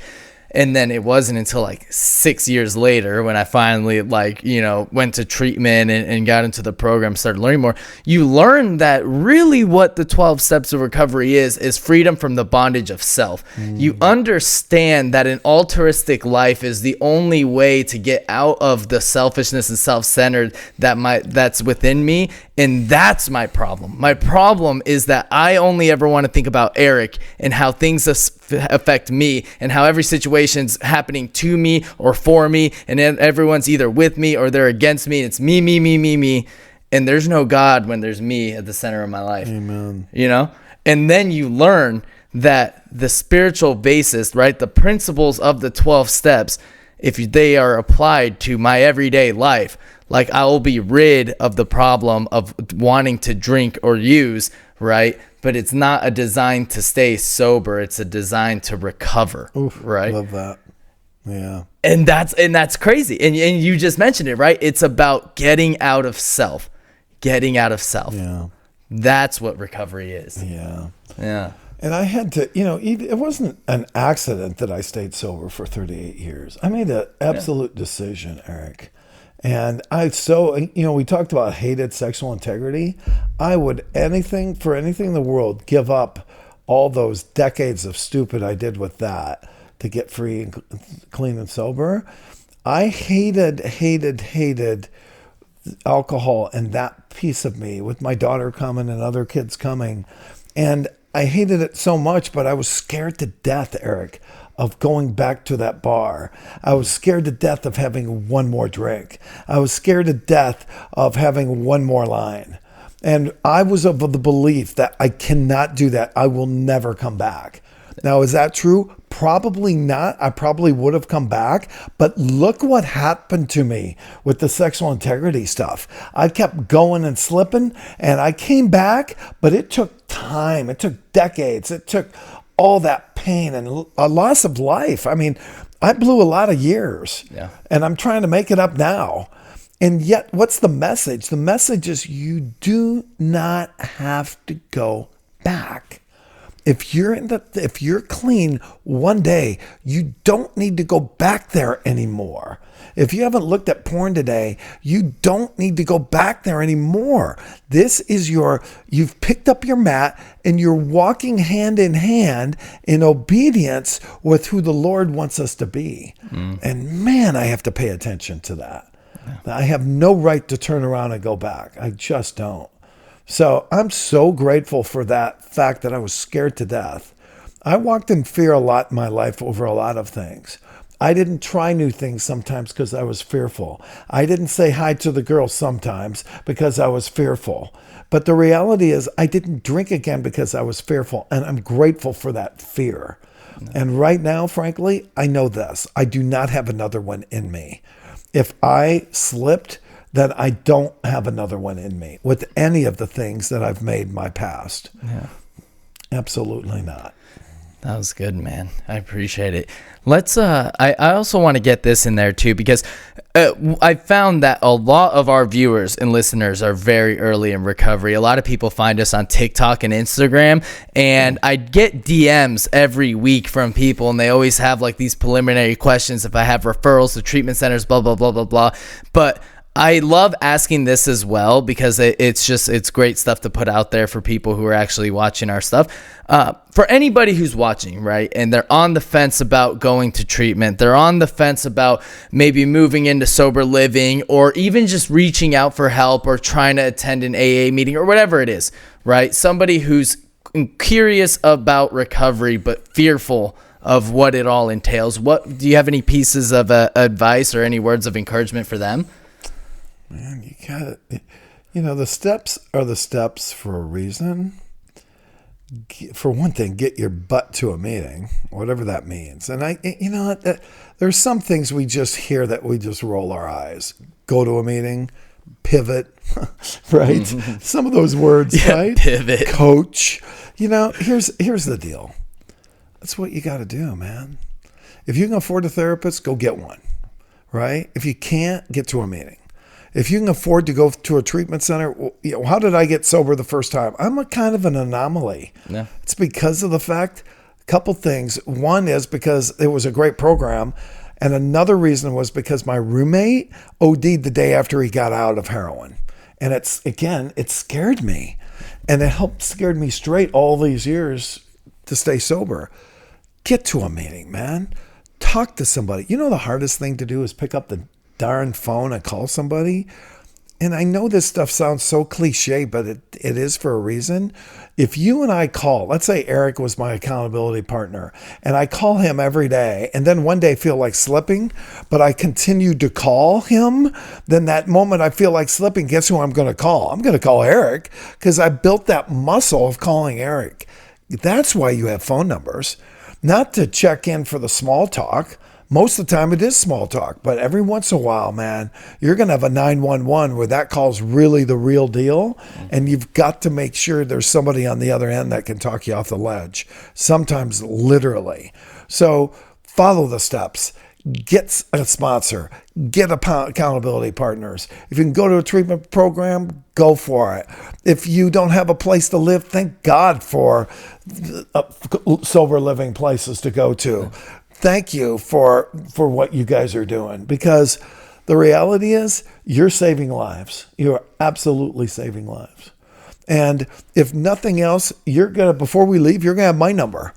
And then it wasn't until like 6 years later when I finally went to treatment and got into the program, started learning more. You learn that really what the 12 steps of recovery is freedom from the bondage of self. You understand that an altruistic life is the only way to get out of the selfishness and self-centered that's within me. And that's my problem. My problem is that I only ever want to think about Eric and how things affect me and how every situation's happening to me or for me, and everyone's either with me or they're against me. It's me. And there's no God when there's me at the center of my life. Amen. And then you learn that the spiritual basis, right? The principles of the 12 steps, if they are applied to my everyday life, like I will be rid of the problem of wanting to drink or use, right? But it's not a design to stay sober. It's a design to recover. Oof, right? Love that. Yeah. And that's crazy. And you just mentioned it, right? It's about getting out of self. Yeah. That's what recovery is. Yeah. Yeah. And I had to, it wasn't an accident that I stayed sober for 38 years. I made an absolute decision, Eric. And we talked about hated sexual integrity. I would for anything in the world, give up all those decades of stupid I did with that to get free and clean and sober, I hated alcohol and that piece of me, with my daughter coming and other kids coming. And I hated it so much, but I was scared to death, Eric, of going back to that bar. I was scared to death of having one more drink. I was scared to death of having one more line. And I was of the belief that I cannot do that. I will never come back. Now, is that true? Probably not. I probably would have come back. But look what happened to me with the sexual integrity stuff. I kept going and slipping, and I came back, but it took time. It took decades. It took all that pain and a loss of life. I mean, I blew a lot of years, and I'm trying to make it up now. And yet, what's the message? The message is you do not have to go back. If you're clean one day, you don't need to go back there anymore. If you haven't looked at porn today, you don't need to go back there anymore. This is you've picked up your mat and you're walking hand in hand in obedience with who the Lord wants us to be. And man, I have to pay attention to that. I have no right to turn around and go back. I just don't. So I'm so grateful for that fact that I was scared to death. I walked in fear a lot in my life over a lot of things. I didn't try new things sometimes because I was fearful. I didn't say hi to the girls sometimes because I was fearful. But the reality is I didn't drink again because I was fearful. And I'm grateful for that fear. And right now, frankly, I know this. I do not have another one in me. If I slipped, then I don't have another one in me with any of the things that I've made my past. Absolutely not. That was good, man. I appreciate it. Let's, I also want to get this in there too, because I found that a lot of our viewers and listeners are very early in recovery. A lot of people find us on TikTok and Instagram, and I get DMs every week from people, and they always have like these preliminary questions. If I have referrals to treatment centers, blah, blah, blah, blah, blah. But I love asking this as well, because it's great stuff to put out there for people who are actually watching our stuff. For anybody who's watching, right, and they're on the fence about going to treatment, they're on the fence about maybe moving into sober living, or even just reaching out for help or trying to attend an AA meeting or whatever it is, right? Somebody who's curious about recovery but fearful of what it all entails. What do you have any pieces of advice or any words of encouragement for them? Man, you got it. The steps are the steps for a reason. For one thing, get your butt to a meeting, whatever that means. And there's some things we just hear that we just roll our eyes. Go to a meeting, pivot, right? Some of those words, right? Pivot. Coach. Here's the deal. That's what you got to do, man. If you can afford a therapist, go get one, right? If you can't, get to a meeting. If you can afford to go to a treatment center, how did I get sober the first time? I'm a kind of an anomaly. Yeah. It's because of the fact, a couple things. One is because it was a great program. And another reason was because my roommate OD'd the day after he got out of heroin. And it scared me. And it helped scared me straight all these years to stay sober. Get to a meeting, man. Talk to somebody. The hardest thing to do is pick up the darn phone and call somebody. And I know this stuff sounds so cliche, but it is for a reason. If you and I call, let's say Eric was my accountability partner, and I call him every day, and then one day feel like slipping, but I continue to call him, then that moment I feel like slipping, guess who I'm going to call? I'm going to call Eric, because I built that muscle of calling Eric. That's why you have phone numbers, not to check in for the small talk. Most of the time it is small talk, but every once in a while, man, you're going to have a 911 where that call's really the real deal. And you've got to make sure there's somebody on the other end that can talk you off the ledge, sometimes literally. So follow the steps, get a sponsor, get accountability partners. If you can go to a treatment program, go for it. If you don't have a place to live, thank God for sober living places to go to. Thank you for what you guys are doing, because the reality is you're saving lives. You are absolutely saving lives. And if nothing else, before we leave, you're going to have my number.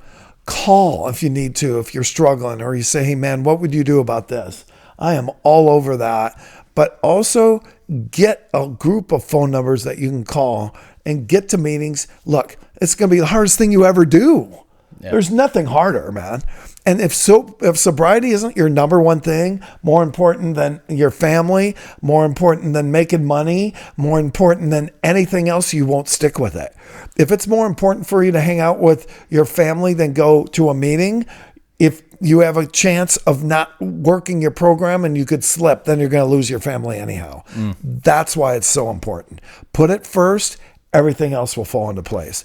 Call if you need to, if you're struggling, or you say, hey man, what would you do about this? I am all over that. But also get a group of phone numbers that you can call and get to meetings. Look, it's going to be the hardest thing you ever do. Yeah. There's nothing harder, man. And if sobriety isn't your number one thing, more important than your family, more important than making money, more important than anything else, you won't stick with it. If it's more important for you to hang out with your family than go to a meeting, if you have a chance of not working your program and you could slip, then you're going to lose your family anyhow. That's why it's so important. Put it first. Everything else will fall into place.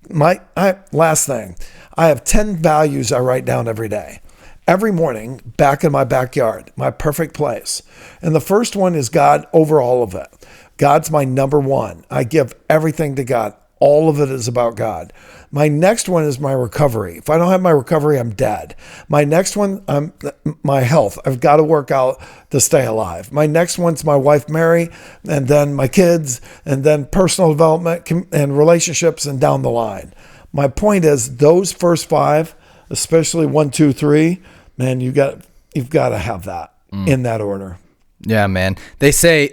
Last thing, I have 10 values I write down every day. Every morning, back in my backyard, my perfect place. And the first one is God over all of it. God's my number one. I give everything to God. All of it is about God. My next one is my recovery. If I don't have my recovery, I'm dead. My next one, my health. I've got to work out to stay alive. My next one's my wife, Mary, and then my kids, and then personal development and relationships, and down the line. My point is, those first 5, especially 1, 2, 3, man, you've got to have that in that order. Yeah, man. They say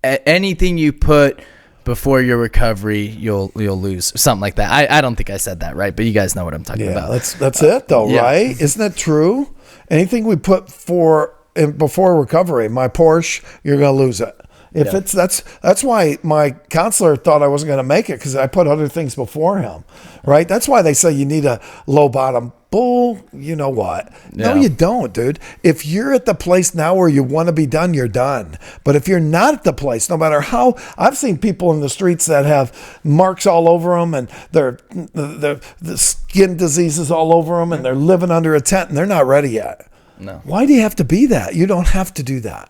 anything you put before your recovery, you'll lose, something like that. I don't think I said that right, but you guys know what I'm talking about. That's it though, right? Isn't that true? Anything we put before recovery, my Porsche, you're gonna lose it. That's why my counselor thought I wasn't going to make it, because I put other things before him, right? That's why they say you need a low bottom. Bull, you know what? No, you don't, dude. If you're at the place now where you want to be done, you're done. But if you're not at the place, no matter how, I've seen people in the streets that have marks all over them, and the skin diseases all over them, and they're living under a tent, and they're not ready yet. No. Why do you have to be that? You don't have to do that.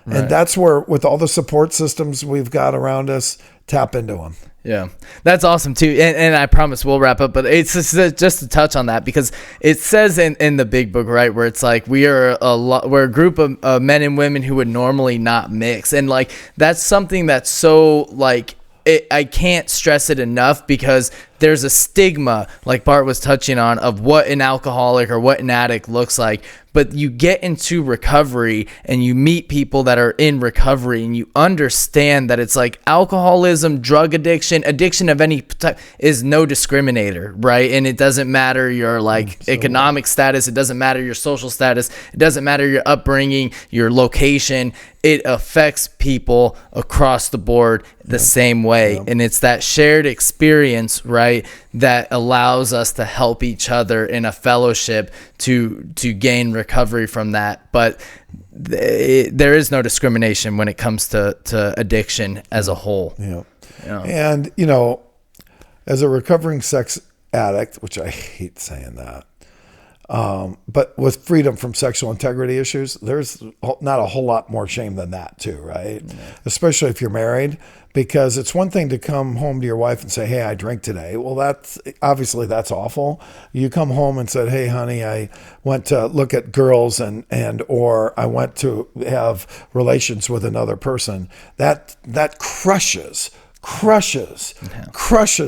Right. And that's where, with all the support systems we've got around us, tap into them. Yeah, that's awesome too. And I promise we'll wrap up, but it's just to touch on that, because it says in the big book, right, where it's like we're a group of men and women who would normally not mix. And like, that's something that's so like, I can't stress it enough, because there's a stigma, like Bart was touching on, of what an alcoholic or what an addict looks like. But you get into recovery and you meet people that are in recovery, and you understand that it's like alcoholism, drug addiction of any type is no discriminator, right? And it doesn't matter your economic status. It doesn't matter your social status. It doesn't matter your upbringing, your location. It affects people across the board the same way. And it's that shared experience, right, that allows us to help each other in a fellowship to gain recovery from that. But there is no discrimination when it comes to addiction as a whole. Yeah. And, as a recovering sex addict, which I hate saying that, but with freedom from sexual integrity issues, there's not a whole lot more shame than that too, right? Yeah. Especially if you're married, because it's one thing to come home to your wife and say, hey, I drank today. Well, that's awful. You come home and said, hey, honey, I went to look at girls or I went to have relations with another person. That crushes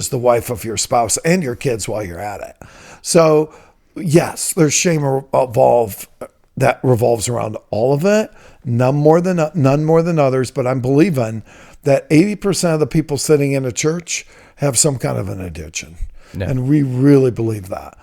the wife of your spouse and your kids while you're at it. So yes, there's shame that revolves around all of it. None more than others, but I'm believing that 80% of the people sitting in a church have some kind of an addiction. Yeah. And we really believe that.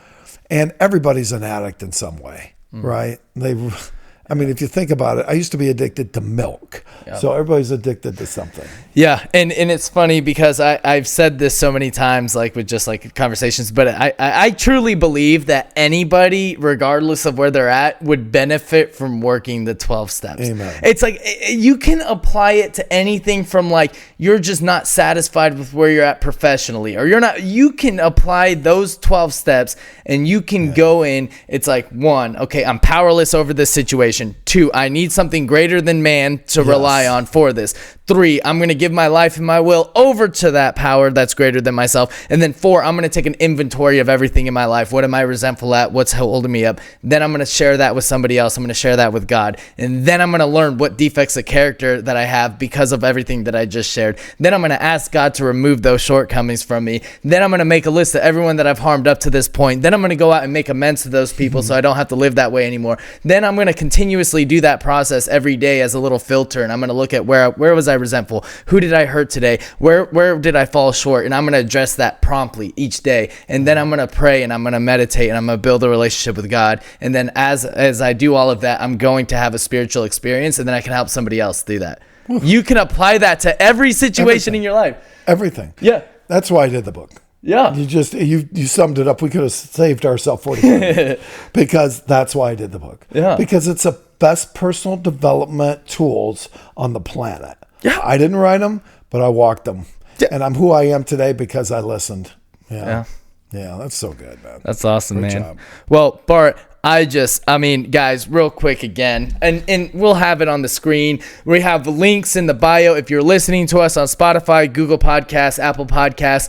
And everybody's an addict in some way, right? If you think about it, I used to be addicted to milk. Yep. So everybody's addicted to something. Yeah. And it's funny because I've said this so many times, like with just like conversations, but I truly believe that anybody, regardless of where they're at, would benefit from working the 12 steps. Amen. It's like you can apply it to anything from like you're just not satisfied with where you're at professionally, or you can apply those 12 steps and you can go in. It's like 1, okay, I'm powerless over this situation. 2, I need something greater than man to rely on for this. 3, I'm going to give my life and my will over to that power that's greater than myself. And then 4, I'm going to take an inventory of everything in my life. What am I resentful at? What's holding me up? Then I'm going to share that with somebody else. I'm going to share that with God. And then I'm going to learn what defects of character that I have because of everything that I just shared. Then I'm going to ask God to remove those shortcomings from me. Then I'm going to make a list of everyone that I've harmed up to this point. Then I'm going to go out and make amends to those people so I don't have to live that way anymore. Then I'm going to continuously do that process every day as a little filter. And I'm going to look at where was I resentful? Who did I hurt today? Where did I fall short? And I'm going to address that promptly each day. And then I'm going to pray and I'm going to meditate and I'm going to build a relationship with God. And then as I do all of that, I'm going to have a spiritual experience, and then I can help somebody else through that. You can apply that to every situation in your life. Everything. Yeah. That's why I did the book. Yeah. You summed it up. We could have saved ourselves 40 minutes because that's why I did the book. Yeah. Because it's the best personal development tools on the planet. Yeah. I didn't write them, but I walked them. Yeah. And I'm who I am today because I listened. Yeah. Yeah, that's so good, man. That's awesome, Great man. job. Well, Bart, guys, real quick again, and we'll have it on the screen. We have links in the bio. If you're listening to us on Spotify, Google Podcasts, Apple Podcasts,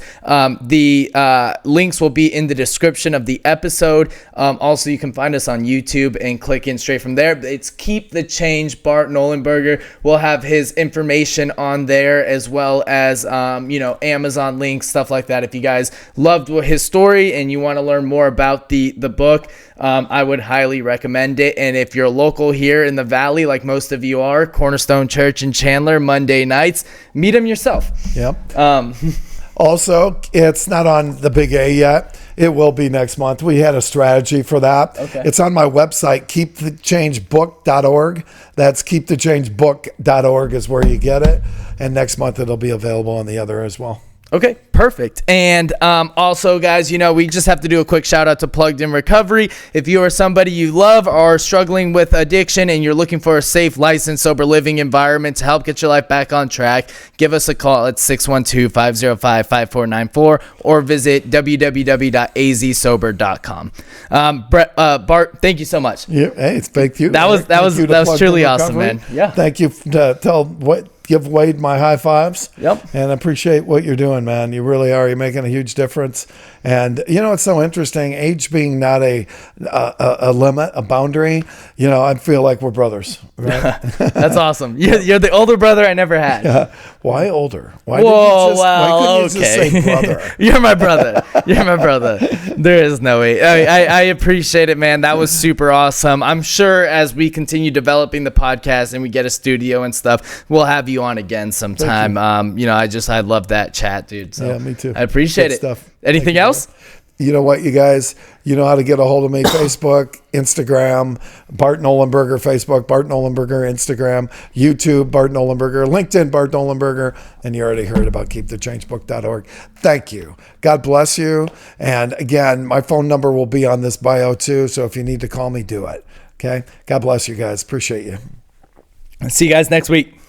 the links will be in the description of the episode. Also, you can find us on YouTube and click in straight from there. It's Keep the Change, Bart Nollenberger. We'll have his information on there, as well as, Amazon links, stuff like that. If you guys loved his story and you want to learn more about the book, I would highly recommend it. And if you're local here in the Valley, like most of you are, Cornerstone Church in Chandler, Monday nights, meet him yourself. Yep. Also, it's not on the Big A yet. It will be next month. We had a strategy for that. Okay. It's on my website, keepthechangebook.org. That's keepthechangebook.org is where you get it. And next month it'll be available on the other as well. Okay, perfect. And also, guys, we just have to do a quick shout out to Plugged In Recovery. If you are somebody you love or are struggling with addiction and you're looking for a safe, licensed, sober living environment to help get your life back on track, give us a call at 612-505-5494 or visit www.azsober.com. Bart, thank you so much. Yeah, hey, thank you. That was truly awesome, man. Yeah. Thank you give Wade my high fives. Yep. And I appreciate what you're doing, man. You really are. You're making a huge difference. And it's so interesting. Age being not a limit, a boundary. I feel like we're brothers. Right? That's awesome. You're the older brother I never had. Yeah. Why older? Why Why couldn't you just say brother? You're my brother. You're my brother. There is no way. I appreciate it, man. That was super awesome. I'm sure as we continue developing the podcast and we get a studio and stuff, we'll have you on again sometime. I love that chat, dude. So yeah, me too. I appreciate Good it. Stuff. Anything else? You know what, you guys? You know how to get a hold of me. Facebook, Instagram, Bart Nollenberger, Facebook, Bart Nollenberger, Instagram, YouTube, Bart Nollenberger, LinkedIn, Bart Nollenberger, and you already heard about keepthechangebook.org. Thank you. God bless you. And again, my phone number will be on this bio too, so if you need to call me, do it. Okay? God bless you guys. Appreciate you. See you guys next week.